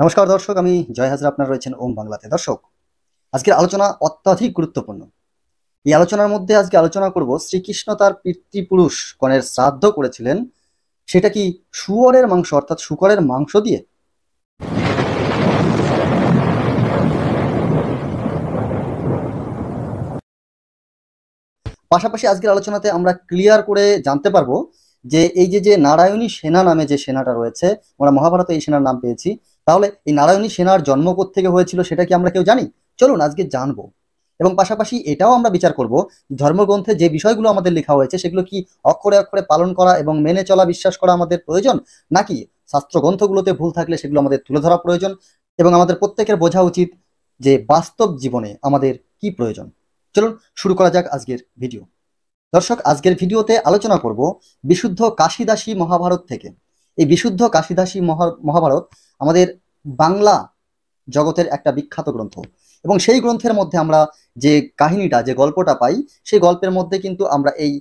নমস্কার দর্শক, আমি জয় হাজরা। আপনারা রয়েছেন ওম বাংলাতে। দর্শক, আজকের আলোচনা অত্যাধিক গুরুত্বপূর্ণ। এই আলোচনার মধ্যে আজকে আলোচনা করব শ্রীকৃষ্ণ তার পিতৃপুরুষ গণের শ্রাদ্ধ করেছিলেন, সেটা কি শুয়োরের মাংস অর্থাৎ শূকরের মাংস দিয়ে। পাশাপাশি আজকের আলোচনাতে আমরা ক্লিয়ার করে জানতে পারবো যে এই যে নারায়ণী সেনা নামে যে সেনাটা রয়েছে, আমরা মহাভারতে এই সেনার নাম পেয়েছি। তাহলে এই নারায়ণী সেনার জন্ম কোত্থেকে হয়েছিল সেটা কি আমরা কেউ জানি? চলুন আজকে জানবো। এবং পাশাপাশি এটাও আমরা বিচার করব, ধর্মগ্রন্থে যে বিষয়গুলো আমাদের লেখা হয়েছে সেগুলো কি অক্ষরে অক্ষরে পালন করা এবং মেনে চলা, বিশ্বাস করা আমাদের প্রয়োজন, নাকি শাস্ত্র গ্রন্থগুলোতে ভুল থাকলে সেগুলো আমাদের তুলে ধরা প্রয়োজন। এবং আমাদের প্রত্যেকের বোঝা উচিত যে বাস্তব জীবনে আমাদের কি প্রয়োজন। চলুন শুরু করা যাক আজকের ভিডিও। দর্শক, আজকের ভিডিওতে আলোচনা করব বিশুদ্ধ কাশিদাসী মহাভারত থেকে। এই বিশুদ্ধ কাশিদাসী মহাভারত আমাদের বাংলা জগতের একটা বিখ্যাত গ্রন্থ, এবং সেই গ্রন্থের মধ্যে আমরা যে কাহিনীটা, যে গল্পটা পাই, সেই গল্পের মধ্যে কিন্তু আমরা এই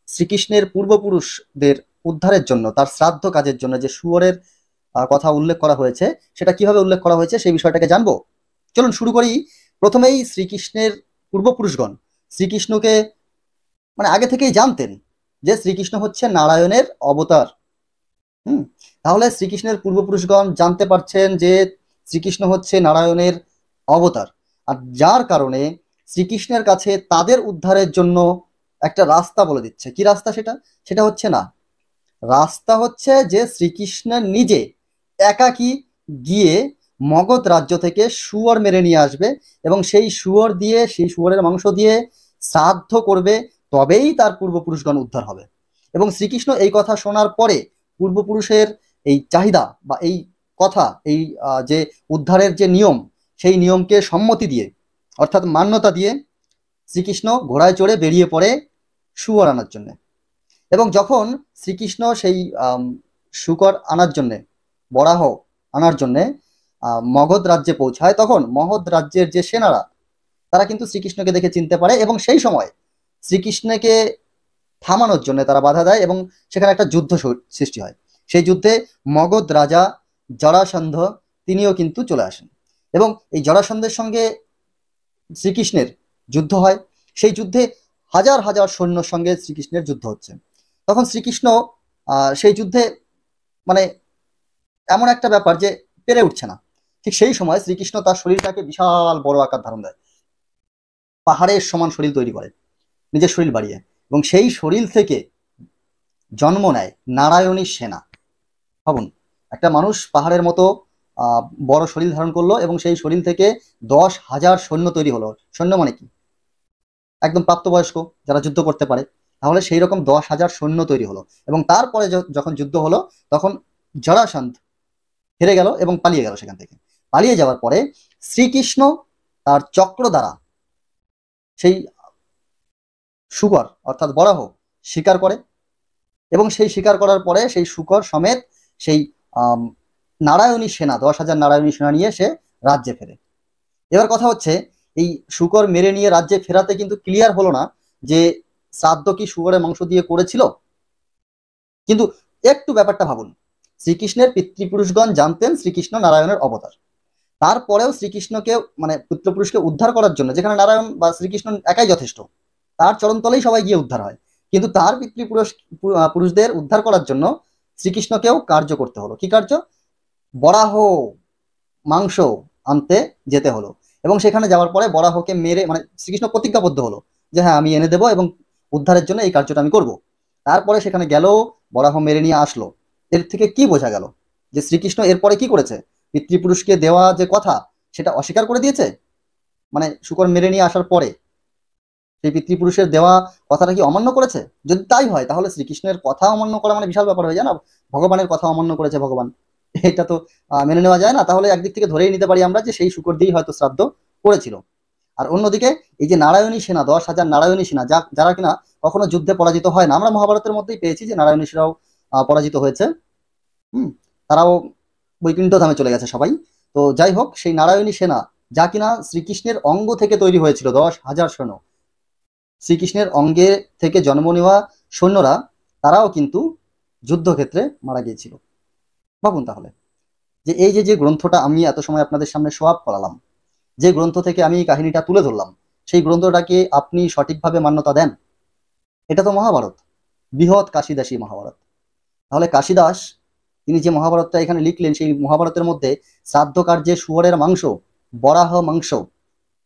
শ্রীকৃষ্ণের পূর্বপুরুষদের উদ্ধারের জন্য, তার শ্রাদ্ধ কাজের জন্য যে শুয়োরের কথা উল্লেখ করা হয়েছে, সেটা কিভাবে উল্লেখ করা হয়েছে সেই বিষয়টাকে জানবো। চলুন শুরু করি। প্রথমেই শ্রীকৃষ্ণের পূর্বপুরুষগণ শ্রীকৃষ্ণকে আগে থেকেই জানতেন যে শ্রীকৃষ্ণ হচ্ছে নারায়ণের অবতার। হুম তাহলে শ্রীকৃষ্ণের পূর্বপুরুষগণ জানতে পারছেন যে শ্রীকৃষ্ণ হচ্ছে নারায়ণের অবতার, আর যার কারণে শ্রীকৃষ্ণের কাছে তাদের উদ্ধারের জন্য একটা রাস্তা বলে দিচ্ছে। কি রাস্তা সেটা? সেটা হচ্ছে না, রাস্তা হচ্ছে যে শ্রীকৃষ্ণ নিজে একাকী গিয়ে মগধ রাজ্য থেকে শুয়োর মেরে নিয়ে আসবে, এবং সেই শুয়োর দিয়ে, সেই শুয়োরের মাংস দিয়ে শ্রাদ্ধ করবে, তবেই তার পূর্বপুরুষগণ উদ্ধার হবে। এবং শ্রীকৃষ্ণ এই কথা শোনার পরে পূর্বপুরুষের এই চাহিদা বা এই কথা, এই যে উদ্ধারের যে নিয়ম, সেই নিয়মকে সম্মতি দিয়ে অর্থাৎ মান্যতা দিয়ে শ্রীকৃষ্ণ ঘোড়ায় চড়ে বেরিয়ে পড়ে শুয়োর আনার জন্য। এবং যখন শ্রীকৃষ্ণ সেই শূকর আনার জন্যে, বরাহ আনার জন্যে মগধ রাজ্যে পৌঁছায়, তখন মগধ রাজ্যের যে সেনারা, তারা কিন্তু শ্রীকৃষ্ণকে দেখে চিনতে পারে, এবং সেই সময় শ্রীকৃষ্ণকে থামানোর জন্য তারা বাধা দেয়, এবং সেখানে একটা যুদ্ধ সৃষ্টি হয়। সেই যুদ্ধে মগধ রাজা জরাসন্ধ তিনিও কিন্তু চলে আসেন, এবং এই জরাসন্ধের সঙ্গে শ্রীকৃষ্ণের যুদ্ধ হয়। সেই যুদ্ধে হাজার হাজার সৈন্যর সঙ্গে শ্রীকৃষ্ণের যুদ্ধ হচ্ছে। তখন শ্রীকৃষ্ণ সেই যুদ্ধে মানে এমন একটা ব্যাপার যে পেরে উঠছে না। ঠিক সেই সময় শ্রীকৃষ্ণ তার শরীরটাকে বিশাল বড় আকার ধারণ দেয়, পাহাড়ের সমান শরীর তৈরি করে নিজের শরীর বাড়িয়ে, এবং সেই শরীর থেকে জন্ম নেয় নারায়ণী সেনা। ভাবুন, একটা মানুষ পাহাড়ের মতো বড় শরীর ধারণ করলো, এবং সেই শরীর থেকে 10,000 সৈন্য তৈরি হলো। সৈন্য মানে কি? একদম প্রাপ্তবয়স্ক যারা যুদ্ধ করতে পারে। তাহলে সেই রকম 10,000 সৈন্য তৈরি হলো, এবং তারপরে যখন যুদ্ধ হলো, তখন জরাসন্ধ হেরে গেল এবং পালিয়ে গেল। সেখান থেকে পালিয়ে যাওয়ার পরে শ্রীকৃষ্ণ তার চক্র দ্বারা সেই শূকর অর্থাৎ বরাহ শিকার করে, এবং সেই শিকার করার পরে সেই শূকর সমেত সেই নারায়ণী সেনা, 10,000 নারায়ণী সেনা নিয়ে সে রাজ্যে ফেরে। এবার কথা হচ্ছে, এই শূকর মেরে নিয়ে রাজ্যে ফেরাতে কিন্তু ক্লিয়ার হলো না যে শ্রাদ্ধ কি শূকরের মাংস দিয়ে করেছিল। কিন্তু একটু ব্যাপারটা ভাবুন, শ্রীকৃষ্ণের পিতৃপুরুষগণ জানতেন শ্রীকৃষ্ণ নারায়ণের অবতার, তারপরেও শ্রীকৃষ্ণকে পিতৃপুরুষকে উদ্ধার করার জন্য, যেখানে নারায়ণ বা শ্রীকৃষ্ণ একাই যথেষ্ট, তার চরণতলেই সবাই গিয়ে উদ্ধার হয়, কিন্তু তার পিতৃপুরুষ পুরুষদের উদ্ধার করার জন্য শ্রীকৃষ্ণকেও কার্য করতে হলো। কি কার্য? বরাহ মাংস আনতে যেতে হলো, এবং সেখানে যাওয়ার পরে বরাহকে মেরে শ্রীকৃষ্ণ প্রতিজ্ঞাবদ্ধ হলো যে হ্যাঁ, আমি এনে দেবো এবং উদ্ধারের জন্য এই কার্যটা আমি করব। তারপরে সেখানে গেল, বরাহ মেরে নিয়ে আসলো। এর থেকে কি বোঝা গেল? যে শ্রীকৃষ্ণ এরপরে কি করেছে? পিতৃপুরুষকে দেওয়া যে কথা, সেটা অস্বীকার করে দিয়েছে। শূকর মেরে নিয়ে আসার পরে সেই পিতৃপুরুষের দেওয়া কথাটা কি অমান্য করেছে? যদি তাই হয়, তাহলে শ্রীকৃষ্ণের কথা অমান্য করা বিশাল ব্যাপার হয়ে যায় না? ভগবানের কথা অমান্য করেছে ভগবান, এটা তো মেনে নেওয়া যায় না। তাহলে একদিক থেকে ধরেই নিতে পারি আমরা যে সেই শূকর দিয়েই হয়তো শ্রাদ্ধ করেছিল। আর অন্যদিকে এই যে নারায়ণী সেনা, 10,000 নারায়ণী সেনা, যারা কিনা কখনো যুদ্ধে পরাজিত হয় না, আমরা মহাভারতের মধ্যেই পেয়েছি যে নারায়ণী সেনাও পরাজিত হয়েছে। হুম তারাও বৈকুণ্ঠ ধামে চলে গেছে সবাই। তো যাই হোক, সেই নারায়ণী সেনা যা কিনা শ্রীকৃষ্ণের অঙ্গ থেকে তৈরি হয়েছিল, 10,000 সৈন্য, শ্রীকৃষ্ণের অঙ্গে থেকে জন্ম নেওয়া সৈন্যরা, তারাও কিন্তু যুদ্ধক্ষেত্রে মারা গিয়েছিল। ভাবুন তাহলে। যে এই যে যে গ্রন্থটা আমি এত সময় আপনাদের সামনে শো আপ করালাম, যে গ্রন্থ থেকে আমি এই কাহিনীটা তুলে ধরলাম, সেই গ্রন্থটাকে আপনি সঠিকভাবে মান্যতা দেন? এটা তো মহাভারত, বৃহৎ কাশিদাসী মহাভারত। তাহলে কাশিদাস তিনি যে মহাভারতটা এখানে লিখলেন, সেই মহাভারতের মধ্যে শ্রাদ্ধ কার্যে শুয়োরের মাংস, বরাহ মাংস,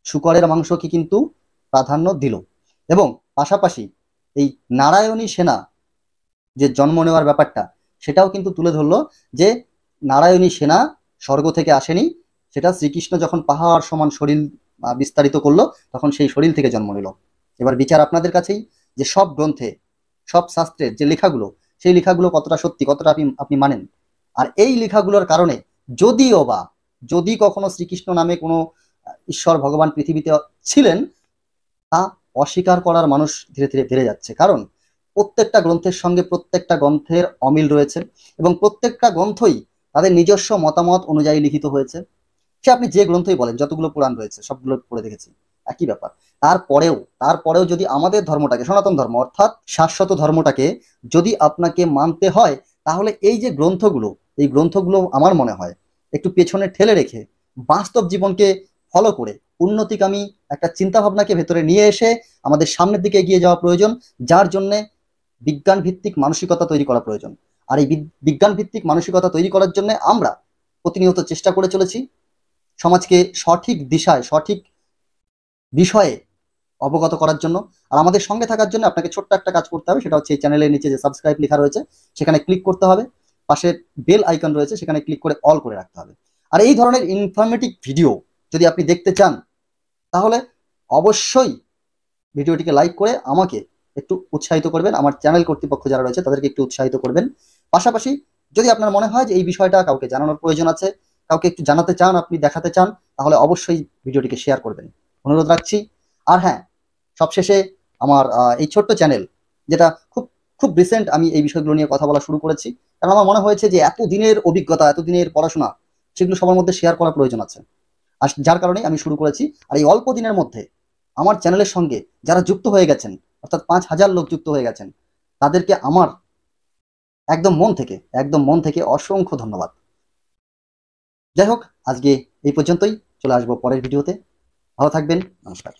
শূকরের মাংসকে কিন্তু প্রাধান্য দিল। এবং পাশাপাশি এই নারায়ণী সেনা যে জন্ম নেওয়ার ব্যাপারটা, সেটাও কিন্তু তুলে ধরলো যে নারায়ণী সেনা স্বর্গ থেকে আসেনি, সেটা শ্রীকৃষ্ণ যখন পাহাড় সমান শরীর বিস্তারিত করলো, তখন সেই শরীর থেকে জন্ম নিল। এবার বিচার আপনাদের কাছেই, যে সব গ্রন্থে, সব শাস্ত্রের যে লেখাগুলো, সেই লেখাগুলো কতটা সত্যি, কতটা আপনি আপনি মানেন। আর এই লেখাগুলোর কারণে যদিও বা, যদি কখনো শ্রীকৃষ্ণ নামে কোনো ঈশ্বর ভগবান পৃথিবীতে ছিলেন, তা অস্বীকার করার মানুষ ধীরে ধীরে বেড়ে যাচ্ছে। কারণ প্রত্যেকটা গ্রন্থের সঙ্গে প্রত্যেকটা গ্রন্থের অমিল রয়েছে, এবং প্রত্যেকটা গ্রন্থই তাদের নিজস্ব মতামত অনুযায়ী লিখিত হয়েছে। সে আপনি যে গ্রন্থই বলেন, যতগুলো পুরাণ রয়েছে সবগুলো পড়ে দেখেছি, একই ব্যাপার। তারপরেও যদি আমাদের ধর্মটাকে, সনাতন ধর্ম অর্থাৎ শাশ্বত ধর্মটাকে যদি আপনাকে মানতে হয়, তাহলে এই যে গ্রন্থগুলো, এই গ্রন্থগুলো আমার মনে হয় একটু পেছনে ঠেলে রেখে বাস্তব জীবনকে ফলো করে উন্নতিকামী একটা চিন্তা ভাবনাকে ভেতরে নিয়ে এসে আমাদের সামনের দিকে এগিয়ে যাওয়া প্রয়োজন, যার জন্যে বিজ্ঞান ভিত্তিক মানসিকতা তৈরি করা প্রয়োজন। আর এই বিজ্ঞান ভিত্তিক মানসিকতা তৈরি করার জন্য আমরা প্রতিনিয়ত চেষ্টা করে চলেছি সমাজকে সঠিক দিশায়, সঠিক বিষয়ে অবগত করার জন্য। আর আমাদের সঙ্গে থাকার জন্য আপনাকে ছোট্ট একটা কাজ করতে হবে, সেটা হচ্ছে এই চ্যানেলের নিচে যে সাবস্ক্রাইব লেখা রয়েছে সেখানে ক্লিক করতে হবে, পাশে বেল আইকন রয়েছে সেখানে ক্লিক করে অল করে রাখতে হবে। আর এই ধরনের ইনফরমেটিভ ভিডিও যদি আপনি দেখতে চান, তাহলে অবশ্যই ভিডিওটিকে লাইক করে আমাকে একটু উৎসাহিত করবেন, আমার চ্যানেল কর্তৃপক্ষ যারা রয়েছে তাদেরকে একটু উৎসাহিত করবেন। পাশাপাশি যদি আপনার মনে হয় যে এই বিষয়টা কাউকে জানানোর প্রয়োজন আছে, কাউকে একটু জানাতে চান, আপনি দেখাতে চান, তাহলে অবশ্যই ভিডিওটিকে শেয়ার করবেন, অনুরোধ রাখছি। আর হ্যাঁ, সবশেষে আমার এই ছোট্ট চ্যানেল, যেটা খুব খুব রিসেন্ট আমি এই বিষয়গুলো নিয়ে কথা বলা শুরু করেছি, কারণ আমার মনে হয়েছে যে এত দিনের অভিজ্ঞতা, এত দিনের পড়াশোনা, সেগুলো সবার মধ্যে শেয়ার করা প্রয়োজন আছে। আর যার কারণে আমি শুরু করেছি। আর এই অল্প দিনের মধ্যে আমার চ্যানেলের সঙ্গে যারা যুক্ত হয়ে গেছেন, অর্থাৎ 5,000 লোক যুক্ত হয়ে গেছেন, তাদেরকে আমার একদম মন থেকে অসংখ্য ধন্যবাদ। যাই হোক, আজকে এই পর্যন্তই, চলে আসবো পরের ভিডিওতে। ভালো থাকবেন, নমস্কার।